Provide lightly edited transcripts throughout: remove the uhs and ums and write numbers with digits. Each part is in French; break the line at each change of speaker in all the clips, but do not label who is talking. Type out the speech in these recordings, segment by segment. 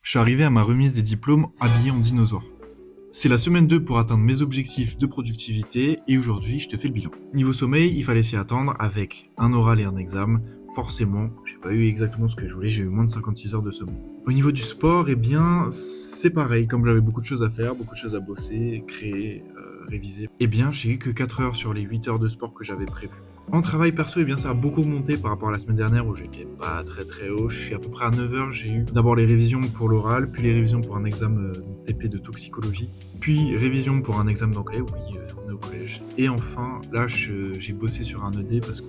Je suis arrivé à ma remise des diplômes habillé en dinosaure. C'est la semaine 2 pour atteindre mes objectifs de productivité et aujourd'hui je te fais le bilan. Niveau sommeil, il fallait s'y attendre avec un oral et un examen. Forcément, j'ai pas eu exactement ce que je voulais, j'ai eu moins de 56 heures de sommeil. Au niveau du sport, eh bien, c'est pareil, comme j'avais beaucoup de choses à faire, beaucoup de choses à bosser, créer, réviser, eh bien, j'ai eu que 4 heures sur les 8 heures de sport que j'avais prévues. En travail perso, eh bien, ça a beaucoup monté par rapport à la semaine dernière où j'étais pas très haut. Je suis à peu près à 9 heures. J'ai eu d'abord les révisions pour l'oral, puis les révisions pour un examen TP de toxicologie, puis révision pour un examen d'anglais, oui, on est au collège. Et enfin, là, j'ai bossé sur un ED parce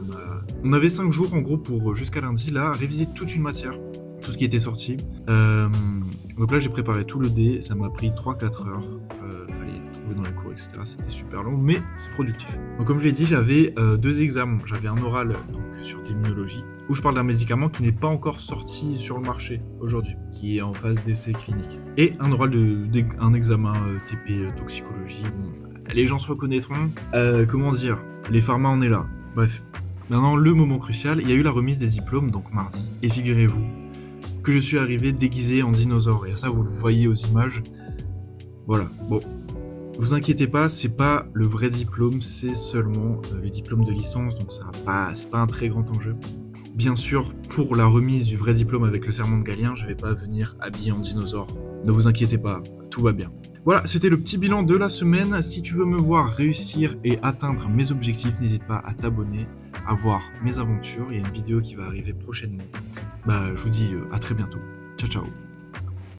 on avait 5 jours en gros pour jusqu'à lundi, là, réviser toute une matière, tout ce qui était sorti. Donc là, j'ai préparé tout le dé, ça m'a pris 3-4 heures. Fallait trouver dans les cours, etc. C'était super long, mais c'est productif. Donc comme je l'ai dit, j'avais 2 examens. J'avais un oral donc sur l'immunologie, où je parle d'un médicament qui n'est pas encore sorti sur le marché aujourd'hui, qui est en phase d'essai clinique. Et un oral un examen TP toxicologie. Bon, les gens se reconnaîtront. Comment dire, les pharma on est là. Bref. Maintenant, le moment crucial, il y a eu la remise des diplômes, donc mardi. Et figurez-vous que je suis arrivé déguisé en dinosaure. Et ça, vous le voyez aux images. Voilà, bon. Vous inquiétez pas, c'est pas le vrai diplôme, c'est seulement le diplôme de licence, donc c'est pas un très grand enjeu. Bien sûr, pour la remise du vrai diplôme avec le serment de Galien, je vais pas venir habillé en dinosaure. Ne vous inquiétez pas, tout va bien. Voilà, c'était le petit bilan de la semaine. Si tu veux me voir réussir et atteindre mes objectifs, n'hésite pas à t'abonner, à voir mes aventures. Il y a une vidéo qui va arriver prochainement. Je vous dis à très bientôt. Ciao ciao.